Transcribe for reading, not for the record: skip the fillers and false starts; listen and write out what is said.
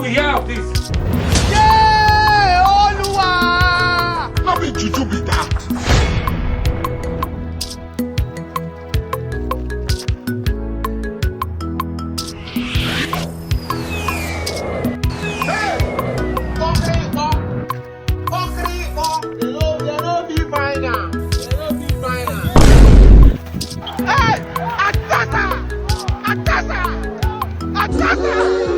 we hear of this? Yeah, Oluwa! No be juju be that. Hey! Atasa! Atasa! Atasa!